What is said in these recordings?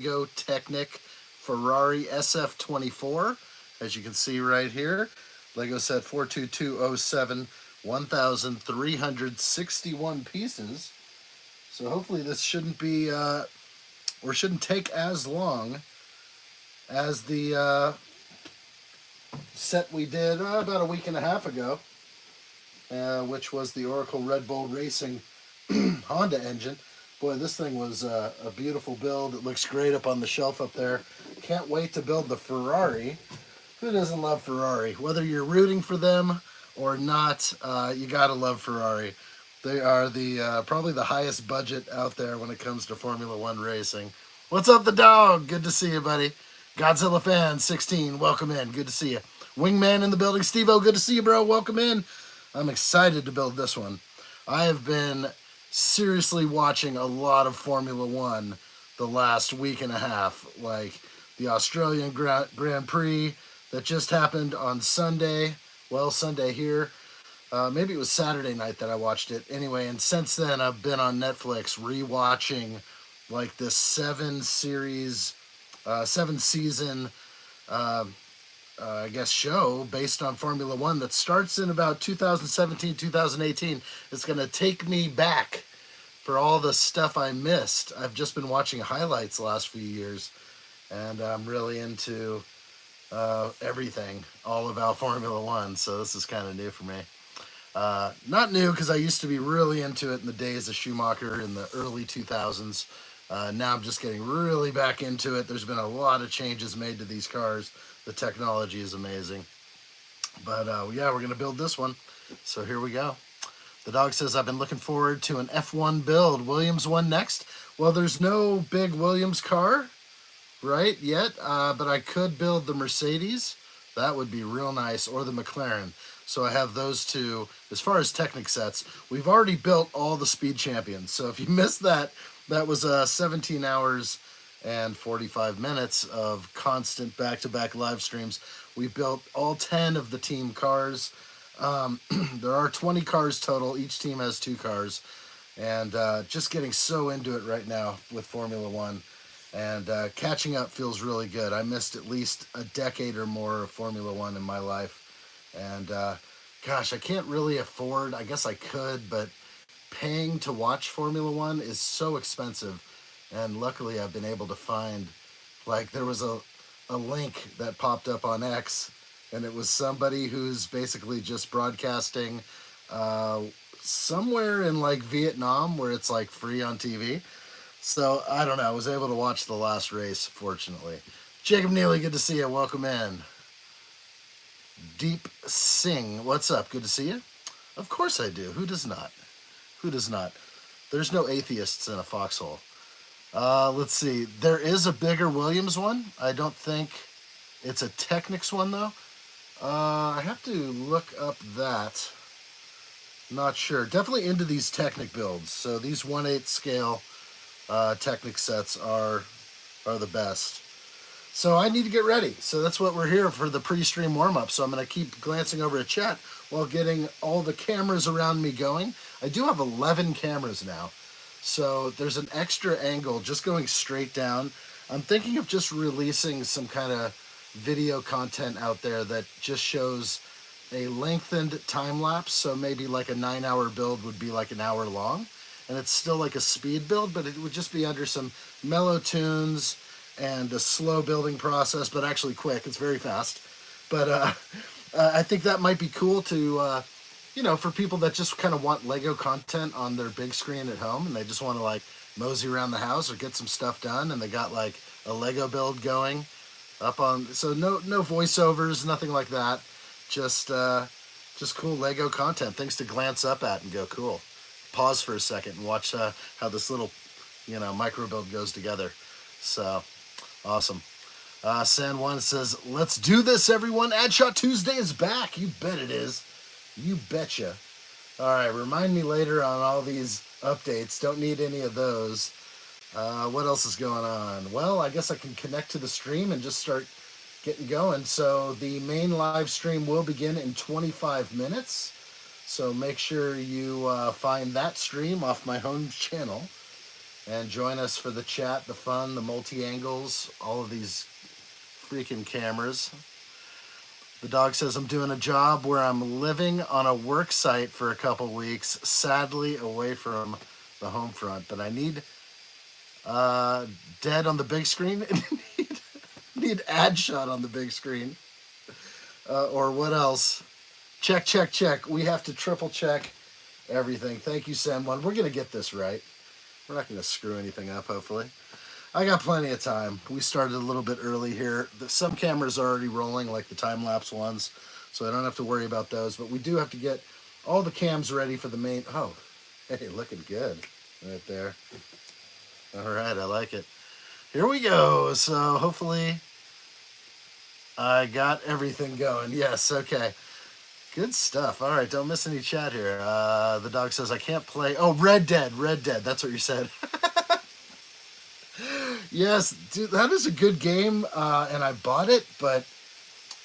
Lego Technic Ferrari SF-24. As you can see right here, Lego set 42207, 1,361 pieces. So hopefully this shouldn't be, or shouldn't take as long as the set we did about a week and a half ago, which was the Oracle Red Bull Racing Honda engine. Boy, this thing was a beautiful build. It looks great up on the shelf up there. Can't wait to build the Ferrari. Who doesn't love Ferrari? Whether you're rooting for them or not, you gotta love Ferrari. They are the probably the highest budget out there when it comes to Formula One racing. What's up, the dog? Good to see you, buddy. Godzilla fan 16, welcome in. Good to see you. Wingman in the building. Steve-O, good to see you, bro. Welcome in. I'm excited to build this one. I have been seriously watching a lot of Formula One the last week and a half, like the Australian Grand Prix that just happened on Sunday. Well, Sunday here. Maybe it was Saturday night that I watched it. Anyway, and since then I've been on Netflix rewatching like this seven season, I guess, show based on Formula One that starts in about 2017, 2018. It's going to take me back for all the stuff I missed. I've just been watching highlights the last few years, and I'm really into everything, all about Formula One, so this is kind of new for me. Not new, because I used to be really into it in the days of Schumacher in the early 2000s. Now I'm just getting really back into it. There's been a lot of changes made to these cars. The technology is amazing. But yeah, we're going to build this one. So here we go. The dog says, I've been looking forward to an F1 build. Williams one next. Well, there's no big Williams car, right, yet. But I could build the Mercedes. That would be real nice. Or the McLaren. So I have those two. As far as Technic sets, we've already built all the Speed Champions. So if you missed that, that was 17 hours and 45 minutes of constant back-to-back live streams. We built all 10 of the team cars. There are 20 cars total. Each team has 2 cars. And just getting so into it right now with Formula One. And catching up feels really good. I missed at least a decade or more of Formula One in my life. And gosh, I can't really afford, I guess I could, but paying to watch Formula One is so expensive. And luckily I've been able to find, like, there was a link that popped up on X, and it was somebody who's basically just broadcasting somewhere in like Vietnam where it's like free on TV. So I don't know, I was able to watch the last race, fortunately. Jacob Neely, good to see you. Welcome in. Deep Sing, what's up? Good to see you. Of course I do. Who does not? Who does not? There's no atheists in a foxhole. Let's see. There is a bigger Williams one. I don't think it's a Technics one, though. I have to look up that. Not sure. Definitely into these Technic builds. So these 1/8 scale Technic sets are the best. So I need to get ready. So that's what we're here for, the pre-stream warm-up. So I'm going to keep glancing over at chat while getting all the cameras around me going. I do have 11 cameras now. So there's an extra angle just going straight down. I'm thinking of just releasing some kind of video content out there that just shows a lengthened time lapse. So maybe like a 9-hour build would be like an hour long. And it's still like a speed build, but it would just be under some mellow tunes and a slow building process, but actually quick. It's very fast. But I think that might be cool to, you know, for people that just kind of want Lego content on their big screen at home, and they just want to like mosey around the house or get some stuff done, and they got like a Lego build going up on. So no voiceovers, nothing like that. Just cool Lego content, things to glance up at and go, cool. Pause for a second and watch how this little, you know, micro build goes together. So awesome. San Juan says, let's do this, everyone. Ad Shot Tuesday is back. You bet it is. You betcha. All right, remind me later on all these updates. Don't need any of those. What else is going on? Well, I guess I can connect to the stream and just start getting going. So the main live stream will begin in 25 minutes. So make sure you find that stream off my home channel. and join us for the chat, the fun, the multi-angles, all of these freaking cameras. The dog says, I'm doing a job where I'm living on a work site for a couple weeks, sadly away from the home front, but I need dead on the big screen and need ad shot on the big screen. Or what else? Check, check, check. We have to triple check everything. Thank you, Sam One. We're going to get this right. We're not going to screw anything up, hopefully. I got plenty of time. We started a little bit early here. Some cameras are already rolling, like the time-lapse ones, so I don't have to worry about those. But we do have to get all the cams ready for the main... Oh, hey, looking good right there. All right, I like it. Here we go. So hopefully I got everything going. Yes, okay. Good stuff. All right, don't miss any chat here. The dog says I can't play... Oh, Red Dead. Red Dead. That's what you said. Yes, dude, that is a good game, and I bought it, but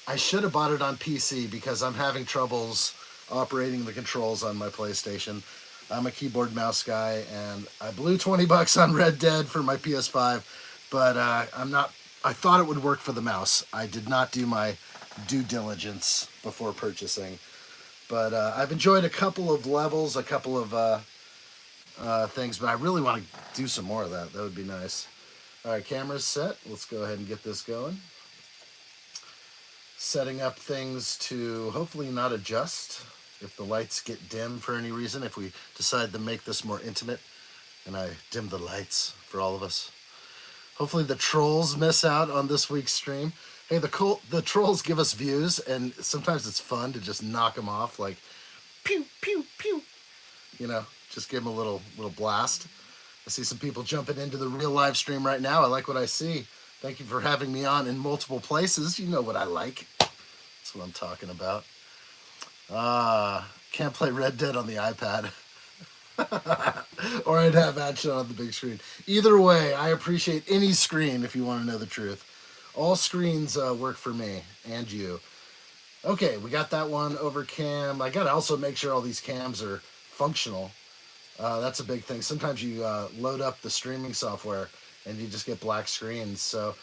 I should have bought it on PC because I'm having troubles operating the controls on my PlayStation. I'm a keyboard mouse guy, and I blew $20 on Red Dead for my PS5, but I'm not. I thought it would work for the mouse. I did not do my due diligence before purchasing, but I've enjoyed a couple of levels, a couple of things, but I really want to do some more of that. That would be nice. All right, camera's set. Let's go ahead and get this going. Setting up things to hopefully not adjust if the lights get dim for any reason. If we decide to make this more intimate and I dim the lights for all of us. Hopefully the trolls miss out on this week's stream. Hey, the trolls give us views, and sometimes it's fun to just knock them off, like pew, pew, pew. You know, just give them a little blast. I see some people jumping into the real live stream right now. I like what I see. Thank you for having me on in multiple places. You know what I like. That's what I'm talking about. Can't play Red Dead on the iPad. Or I'd have action on the big screen. Either way, I appreciate any screen if you want to know the truth. All screens work for me and you. Okay, we got that one over cam. I got to also make sure all these cams are functional. That's a big thing. Sometimes you load up the streaming software and you just get black screens. So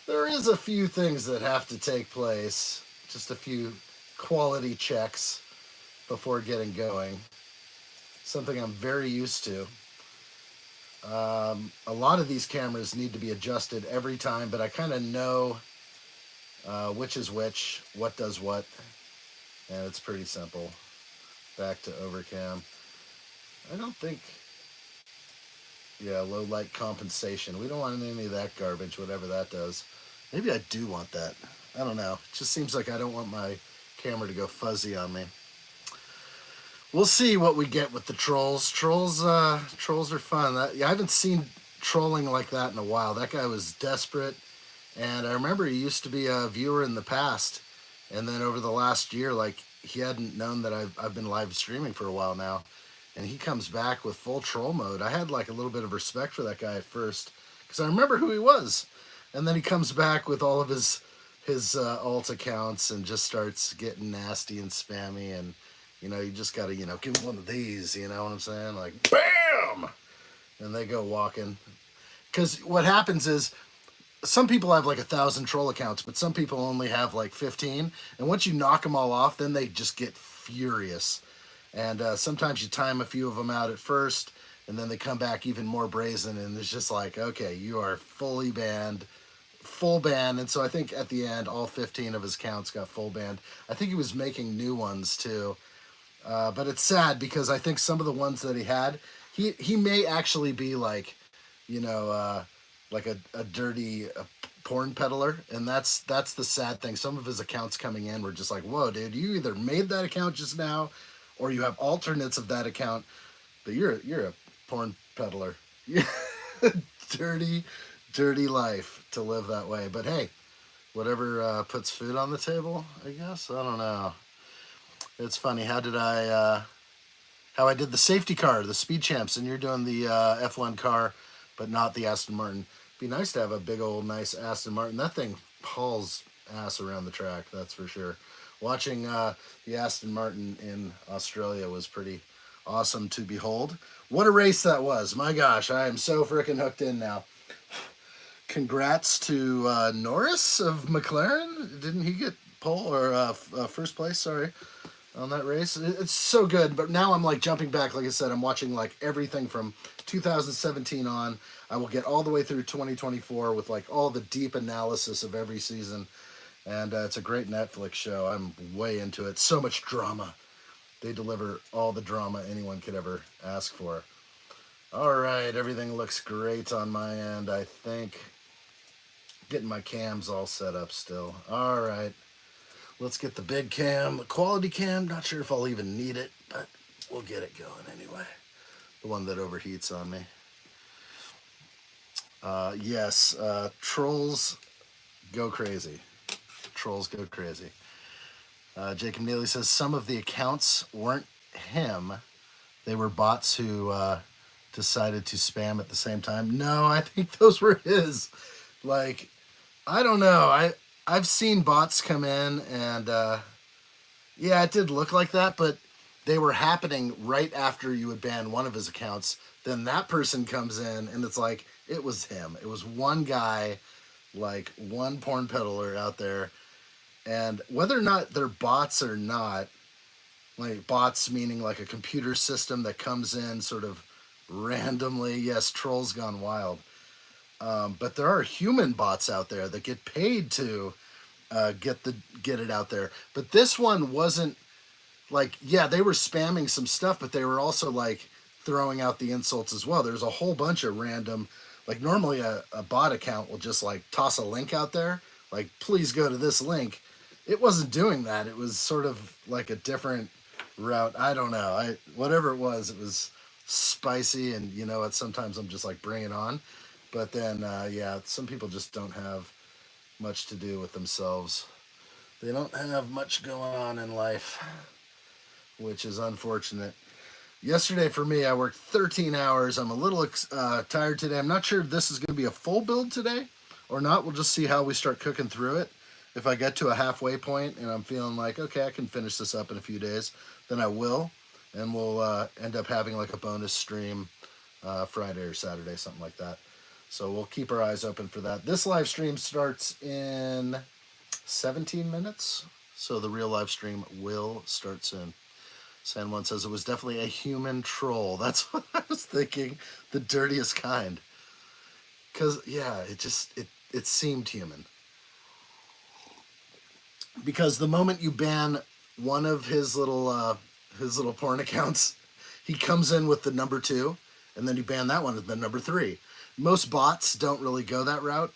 there is a few things that have to take place. Just a few quality checks before getting going. Something I'm very used to. A lot of these cameras need to be adjusted every time, but I kind of know which is which, what does what, and it's pretty simple. Back to overcam. I don't think, yeah, low light compensation. We don't want any of that garbage, whatever that does. Maybe I do want that. I don't know. It just seems like I don't want my camera to go fuzzy on me. We'll see what we get with the trolls. Trolls are fun. I haven't seen trolling like that in a while. That guy was desperate, and I remember he used to be a viewer in the past, and then over the last year, like, he hadn't known that I've been live streaming for a while now, and he comes back with full troll mode. I had like a little bit of respect for that guy at first because I remember who he was, and then he comes back with all of his alt accounts and just starts getting nasty and spammy, and you know, you just gotta, you know, give him one of these, you know what I'm saying? Like, bam! And they go walking. Because what happens is, some people have like 1,000 troll accounts, but some people only have like 15. And once you knock them all off, then they just get furious. And sometimes you time a few of them out at first, and then they come back even more brazen, and it's just like, okay, you are fully banned, full ban. And so I think at the end, all 15 of his accounts got full banned. I think he was making new ones too. But it's sad because I think some of the ones that he had, he may actually be like, you know, like a dirty porn peddler, and that's the sad thing. Some of his accounts coming in were just like, whoa, dude, you either made that account just now, or you have alternates of that account, but you're a porn peddler. dirty life to live that way. But hey, whatever puts food on the table, I guess. I don't know. It's funny. How I did the safety car, the Speed Champs, and you're doing the F1 car, but not the Aston Martin. Be nice to have a big old nice Aston Martin. That thing hauls ass around the track, that's for sure. Watching the Aston Martin in Australia was pretty awesome to behold. What a race that was. My gosh, I am so freaking hooked in now. Congrats to Norris of McLaren. Didn't he get pole or first place? Sorry, on that race. It's so good. But now I'm like jumping back. Like I said, I'm watching like everything from 2017 on. I will get all the way through 2024 with like all the deep analysis of every season. And it's a great Netflix show. I'm way into it. So much drama. They deliver all the drama anyone could ever ask for. All right, everything looks great on my end, I think. Getting my cams all set up still. All right, let's get the big cam, the quality cam. Not sure if I'll even need it, but we'll get it going anyway. The one that overheats on me. Yes, trolls go crazy. Trolls go crazy. Jacob Neely says some of the accounts weren't him. They were bots who decided to spam at the same time. No, I think those were his. Like, I don't know. I've seen bots come in and yeah, it did look like that, but they were happening right after you would ban one of his accounts. Then that person comes in and it's like it was him. It was one guy, like one porn peddler out there. And whether or not they're bots or not, like bots meaning like a computer system that comes in sort of randomly. Yes, trolls gone wild. But there are human bots out there that get paid to get it out there. But this one wasn't like, yeah, they were spamming some stuff, but they were also like throwing out the insults as well. There's a whole bunch of random, like normally a bot account will just like toss a link out there, like please go to this link. It wasn't doing that. It was sort of like a different route. I don't know. Whatever it was spicy, and you know what? Sometimes I'm just like bring it on. But then, yeah, some people just don't have much to do with themselves. They don't have much going on in life, which is unfortunate. Yesterday for me, I worked 13 hours. I'm a little tired today. I'm not sure if this is going to be a full build today or not. We'll just see how we start cooking through it. If I get to a halfway point and I'm feeling like, okay, I can finish this up in a few days, then I will. And we'll end up having like a bonus stream Friday or Saturday, something like that. So we'll keep our eyes open for that. This live stream starts in 17 minutes. So the real live stream will start soon. San Juan says it was definitely a human troll. That's what I was thinking. The dirtiest kind. Because, yeah, it seemed human. Because the moment you ban one of his little porn accounts, he comes in with the number 2, and then you ban that one with the number 3. Most bots don't really go that route.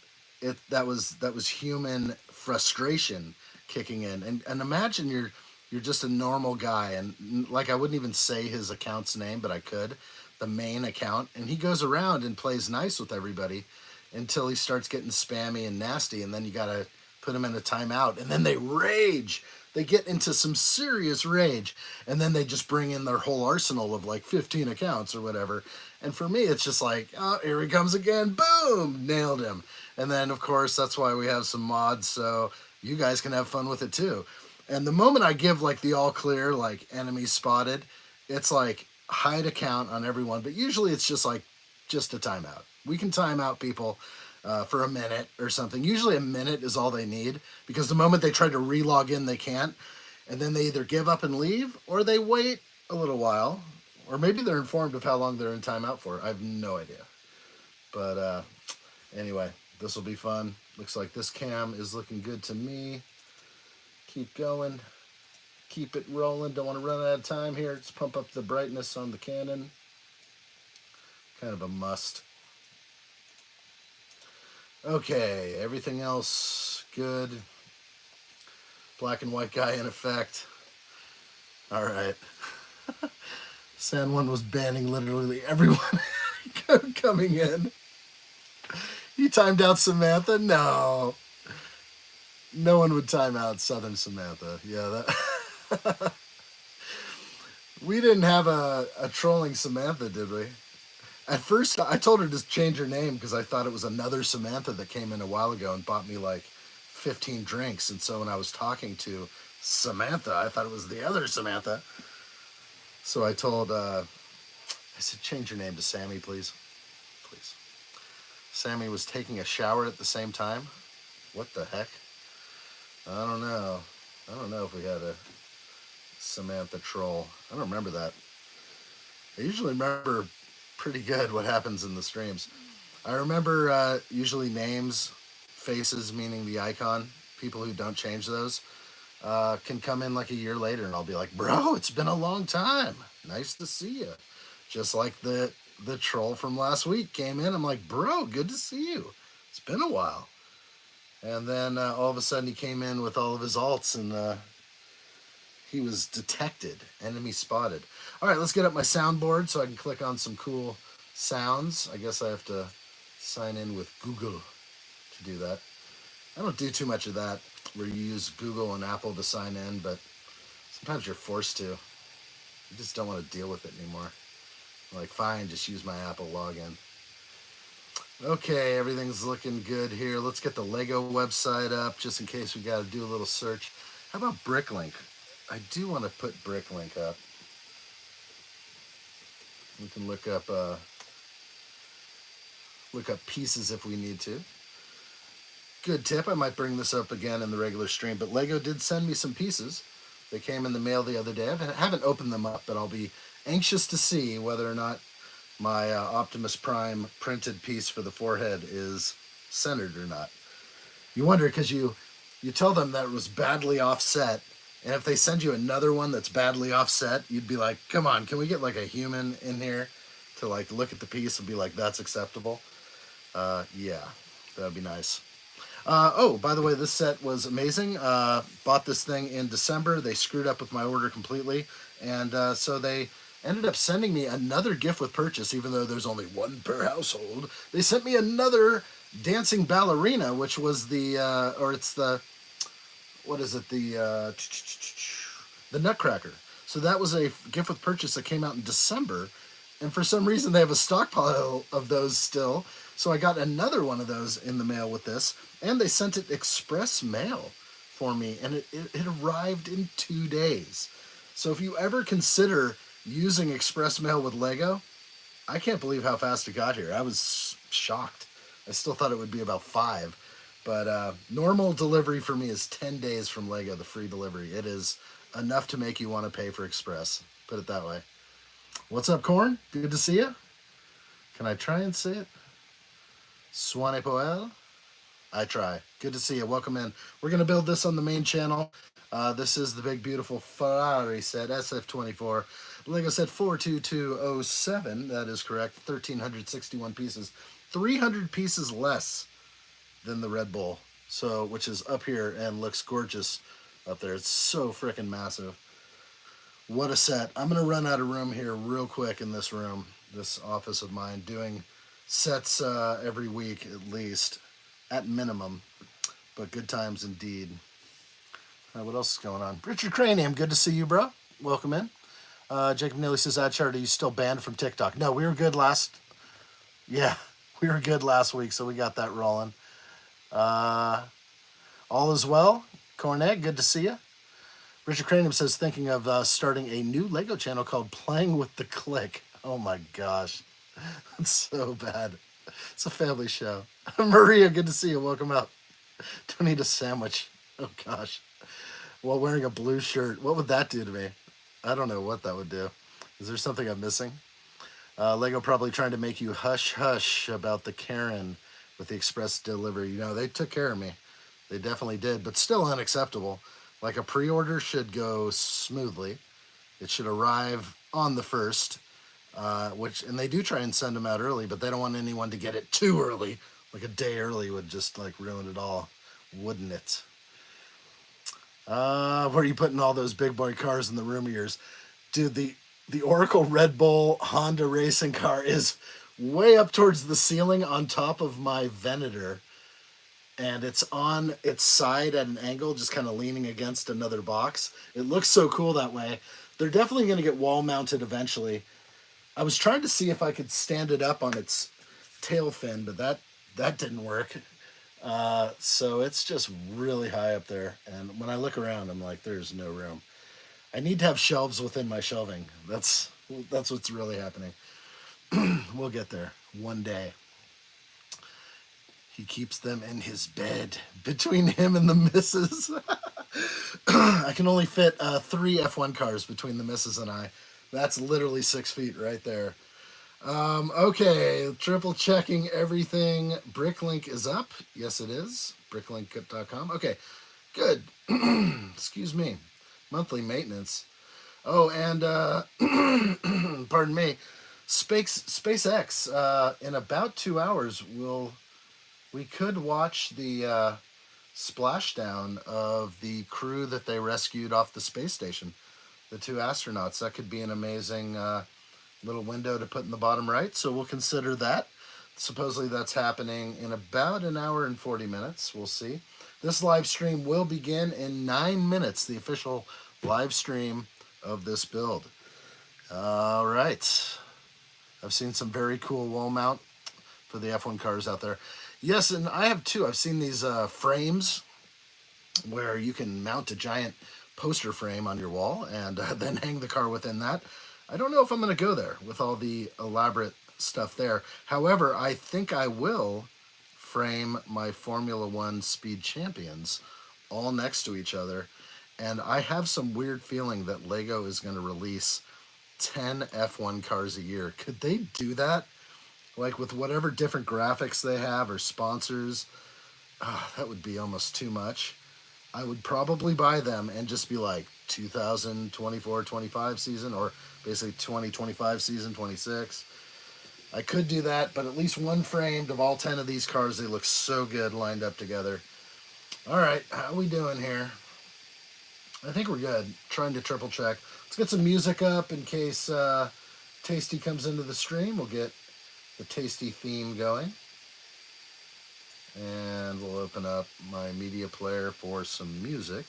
That was human frustration kicking in. And imagine you're just a normal guy, and like I wouldn't even say his account's name, but I could, the main account, and he goes around and plays nice with everybody until he starts getting spammy and nasty, and then you gotta put him in a timeout, and then they rage. They get into some serious rage, and then they just bring in their whole arsenal of like 15 accounts or whatever. And for me, it's just like, oh, here he comes again. Boom, nailed him. And then, of course, that's why we have some mods, so you guys can have fun with it too. And the moment I give like the all clear, like enemy spotted, it's like hide account on everyone. But usually it's just like just a timeout. We can time out people for a minute or something. Usually a minute is all they need, because the moment they try to re-log in, they can't. And then they either give up and leave, or they wait a little while, or maybe they're informed of how long they're in timeout for. I have no idea. But anyway, this will be fun. Looks like this cam is looking good to me. Keep going. Keep it rolling. Don't want to run out of time here. Let's pump up the brightness on the Canon. Kind of a must. Okay, everything else good. Black and white guy in effect. All right. San Juan was banning literally everyone coming in. You timed out Samantha? No. No one would time out Southern Samantha. Yeah, that. We didn't have a trolling Samantha, did we? At first, I told her to change her name because I thought it was another Samantha that came in a while ago and bought me like 15 drinks. And so when I was talking to Samantha, I thought it was the other Samantha. So I told, I said, change your name to Sammy, please. Please. Sammy was taking a shower at the same time. What the heck? I don't know. I don't know if we had a Samantha troll. I don't remember that. I usually remember pretty good what happens in the streams. I remember usually names, faces, meaning the icon. People who don't change those can come in like a year later, and I'll be like, "Bro, it's been a long time. Nice to see you." Just like the troll from last week came in. I'm like, "Bro, good to see you. It's been a while." And then all of a sudden he came in with all of his alts, and he was detected, enemy spotted. All right, let's get up my soundboard so I can click on some cool sounds. I guess I have to sign in with Google to do that. I don't do too much of that where you use Google and Apple to sign in, but sometimes you're forced to. You just don't want to deal with it anymore. I'm like, fine, just use my Apple login. Okay, everything's looking good here. Let's get the Lego website up just in case we got to do a little search. How about Bricklink? I do want to put Bricklink up. We can look up pieces if we need to. Good tip. I might bring this up again in the regular stream, but Lego did send me some pieces. They came in the mail the other day. I haven't opened them up, but I'll be anxious to see whether or not my Optimus Prime printed piece for the forehead is centered or not. You wonder because you tell them that it was badly offset, and if they send you another one that's badly offset, you'd be like, come on, can we get like a human in here to like look at the piece and be like, that's acceptable? Yeah, that'd be nice. Oh, by the way, this set was amazing. Bought this thing in December. They screwed up with my order completely, and so they ended up sending me another gift with purchase, even though there's only one per household. They sent me another dancing ballerina, which was what is it, the Nutcracker. So that was a gift with purchase that came out in December, and for some reason they have a stockpile of those still. So I got another one of those in the mail with this, and they sent it express mail for me, and it arrived in 2 days. So if you ever consider using express mail with Lego, I can't believe how fast it got here. I was shocked. I still thought it would be about 5. But normal delivery for me is 10 days from Lego, the free delivery. It is enough to make you want to pay for express. Put it that way. What's up, Corn? Good to see you. Can I try and say it? Swane Poel? I try. Good to see you. Welcome in. We're going to build this on the main channel. This is the big, beautiful Ferrari set, SF-24. Lego set 42207. That is correct. 1,361 pieces. 300 pieces less than the Red Bull, so which is up here and looks gorgeous up there. It's so freaking massive. What a set. I'm going to run out of room here real quick in this room, this office of mine, doing sets every week at least, at minimum, but good times indeed. What else is going on? Richard Cranium, good to see you, bro. Welcome in. Jacob Neely says, Adchart, are you still banned from TikTok? No, we were good last week, so we got that rolling. All is well. Cornet, good to see you. Richard Cranium says, thinking of starting a new Lego channel called Playing with the Click. Oh my gosh. That's so bad. It's a family show. Maria, good to see you. Welcome up. Don't need a sandwich. Oh gosh. While wearing a blue shirt. What would that do to me? I don't know what that would do. Is there something I'm missing? Lego probably trying to make you hush hush about the Karen with the express delivery. You know, they took care of me. They definitely did, but still unacceptable. Like a pre-order should go smoothly. It should arrive on the 1st, and they do try and send them out early, but they don't want anyone to get it too early. Like a day early would just like ruin it all, wouldn't it? Where are you putting all those big boy cars in the room of yours? Dude, the Oracle Red Bull Honda racing car is way up towards the ceiling on top of my Venator, and it's on its side at an angle, just kind of leaning against another box. It looks so cool that way. They're definitely going to get wall mounted eventually. I was trying to see if I could stand it up on its tail fin, but that didn't work. So it's just really high up there, and when I look around, I'm like, there's no room. I need to have shelves within my shelving. That's what's really happening. We'll get there one day. He keeps them in his bed between him and the missus. I can only fit 3 F1 cars between the missus and I. That's literally 6 feet right there. Okay, triple checking everything. Bricklink is up. Yes, it is. Bricklink.com. Okay, good. Excuse me. Monthly maintenance. Oh, and pardon me. SpaceX. In about 2 hours, we could watch the splashdown of the crew that they rescued off the space station. The 2 astronauts. That could be an amazing little window to put in the bottom right. So we'll consider that. Supposedly that's happening in about an hour and 40 minutes. We'll see. This live stream will begin in 9 minutes, the official live stream of this build. All right. I've seen some very cool wall mount for the F1 cars out there. Yes, and I have too. I've seen these frames where you can mount a giant poster frame on your wall and then hang the car within that. I don't know if I'm going to go there with all the elaborate stuff there. However, I think I will frame my Formula One Speed Champions all next to each other. And I have some weird feeling that Lego is going to release 10 F1 cars a year. Could they do that? Like with whatever different graphics they have or sponsors? That would be almost too much. I would probably buy them and just be like 2024-25 season, or basically 2025 season, 26. I could do that, but at least one framed of all 10 of these cars. They look so good lined up together. All right, how we doing here? I think we're good. Trying to triple check. Let's get some music up in case Tasty comes into the stream. We'll get the Tasty theme going. And we'll open up my media player for some music.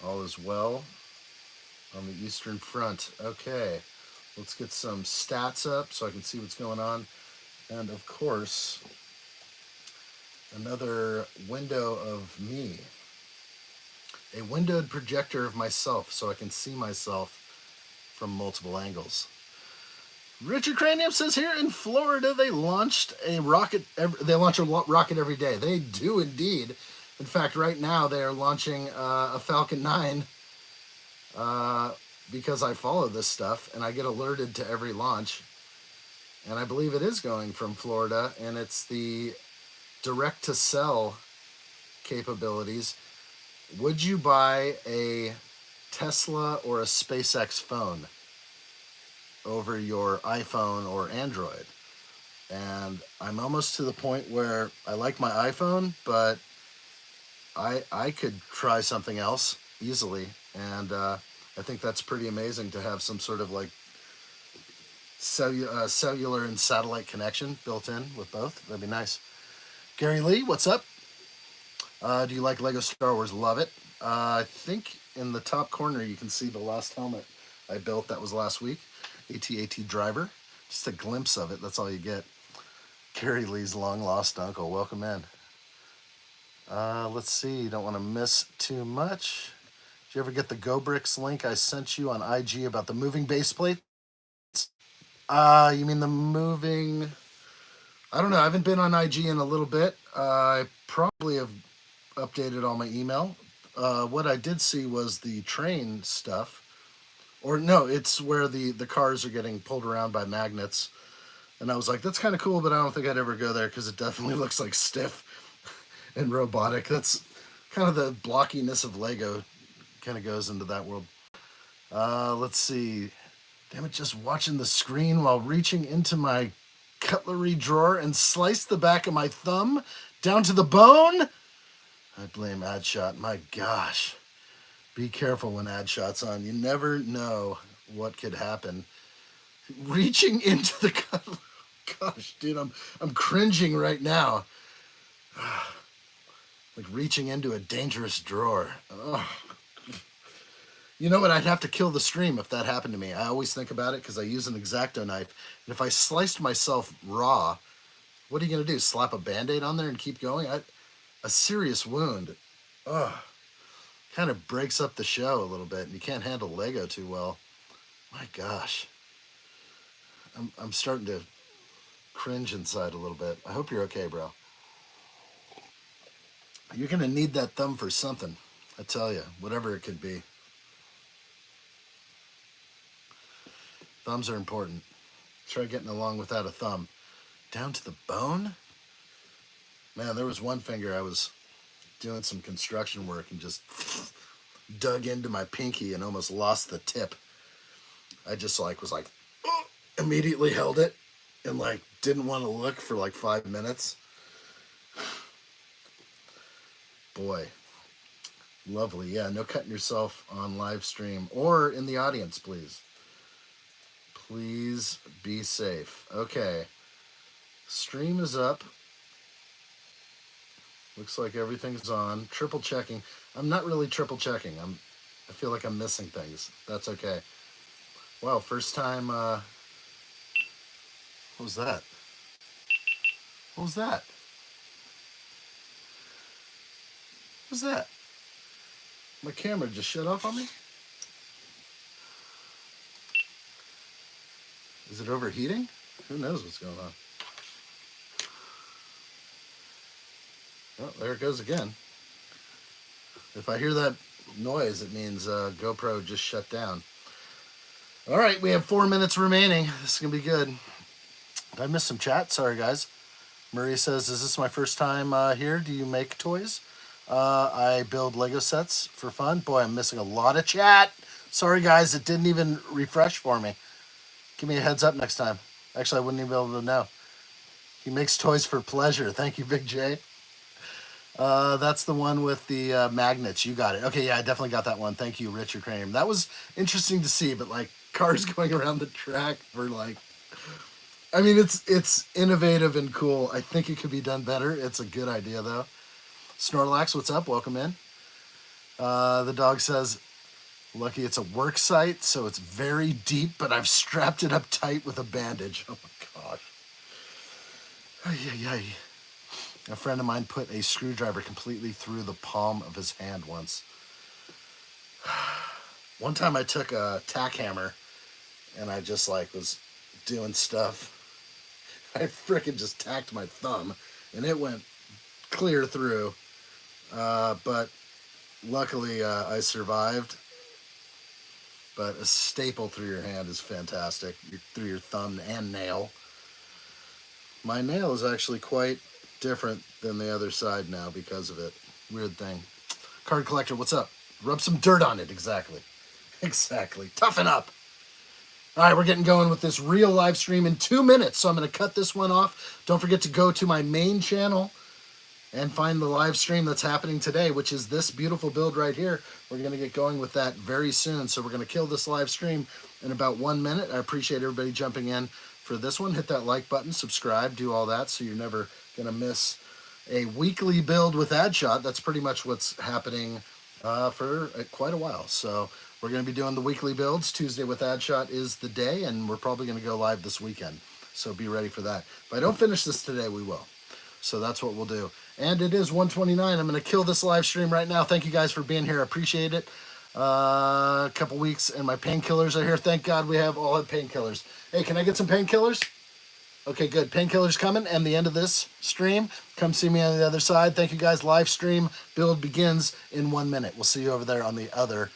All is well on the Eastern Front. Okay, let's get some stats up so I can see what's going on. And of course, another window of me. A windowed projector of myself so I can see myself from multiple angles. Richard Cranium says here in Florida they launch a rocket every day. They do indeed. In fact, right now they are launching a Falcon 9 because I follow this stuff and I get alerted to every launch. And I believe it is going from Florida, and it's the direct-to-cell capabilities. Would you buy a Tesla or a SpaceX phone over your iPhone or Android? And I'm almost to the point where I like my iPhone, but I could try something else easily. And I think that's pretty amazing to have some sort of like cellular and satellite connection built in with both. That'd be nice. Gary Lee, what's up? Do you like Lego Star Wars? Love it. I think in the top corner you can see the last helmet I built. That was last week. AT-AT Driver. Just a glimpse of it. That's all you get. Gary Lee's long lost uncle. Welcome in. Let's see. Don't want to miss too much. Did you ever get the GoBricks link I sent you on IG about the moving base plates? You mean the moving... I don't know. I haven't been on IG in a little bit. I probably have updated all my email. What I did see was the train stuff. Or no, it's where the cars are getting pulled around by magnets. And I was like, that's kind of cool, but I don't think I'd ever go there because it definitely looks like stiff and robotic. That's kind of the blockiness of Lego kind of goes into that world. Let's see. Damn it, just watching the screen while reaching into my cutlery drawer and sliced the back of my thumb down to the bone. I blame AdShot. My gosh. Be careful when AdShot's on. You never know what could happen. Reaching into the cutlery. Gosh, dude, I'm cringing right now. Like reaching into a dangerous drawer. Oh. You know what? I'd have to kill the stream if that happened to me. I always think about it because I use an X-Acto knife. And if I sliced myself raw, what are you going to do? Slap a Band-Aid on there and keep going? A serious wound. Ugh. kind of breaks up the show a little bit, and you can't handle Lego too well. My gosh. I'm starting to cringe inside a little bit. I hope you're okay, bro. You're going to need that thumb for something. I tell you, whatever it could be. Thumbs are important. Try getting along without a thumb. Down to the bone? Man, there was one finger I was doing some construction work and just dug into my pinky and almost lost the tip. I just was like, immediately held it and didn't want to look for 5 minutes. Boy, lovely. Yeah, no cutting yourself on live stream or in the audience, please. Please be safe. Okay, stream is up. Looks like everything's on. Triple checking. I'm not really triple checking. I feel like I'm missing things. That's okay. Wow, first time. What was that? What was that? What was that? My camera just shut off on me? Is it overheating? Who knows what's going on? Oh, there it goes again. If I hear that noise, it means GoPro just shut down. All right, we have 4 minutes remaining. This is going to be good. Did I miss some chat? Sorry, guys. Murray says, is this my first time here? Do you make toys? I build Lego sets for fun. Boy, I'm missing a lot of chat. Sorry, guys. It didn't even refresh for me. Give me a heads up next time. Actually, I wouldn't even be able to know. He makes toys for pleasure. Thank you, Big J. That's the one with the magnets. You got it. Okay, yeah, I definitely got that one. Thank you, Richard Crane. That was interesting to see, but cars going around the track were I mean, it's innovative and cool. I think it could be done better. It's a good idea, though. Snorlax, what's up? Welcome in. The dog says, lucky it's a work site, so it's very deep, but I've strapped it up tight with a bandage. Oh, my gosh. Ay, ay, ay. A friend of mine put a screwdriver completely through the palm of his hand once. One time I took a tack hammer and I just was doing stuff. I frickin' just tacked my thumb and it went clear through. But luckily I survived. But a staple through your hand is fantastic. Through your thumb and nail. My nail is actually quite different than the other side now because of it. Weird thing. Card collector, what's up? Rub some dirt on it. Exactly. Exactly. Toughen up. All right, we're getting going with this real live stream in 2 minutes, so I'm going to cut this one off. Don't forget to go to my main channel and find the live stream that's happening today, which is this beautiful build right here. We're going to get going with that very soon, so we're going to kill this live stream in about 1 minute. I appreciate everybody jumping in for this one. Hit that like button, subscribe, do all that, so you're never going to miss a weekly build with AdShot. That's pretty much what's happening for quite a while. So we're going to be doing the weekly builds. Tuesday with AdShot is the day, and we're probably going to go live this weekend. So be ready for that. If I don't finish this today, we will. So that's what we'll do. And it is 1:29. I'm going to kill this live stream right now. Thank you guys for being here. I appreciate it. A couple weeks, and my painkillers are here. Thank God we all have painkillers. Hey, can I get some painkillers? Okay, good. Painkillers coming, and the end of this stream. Come see me on the other side. Thank you guys. Live stream build begins in 1 minute. We'll see you over there on the other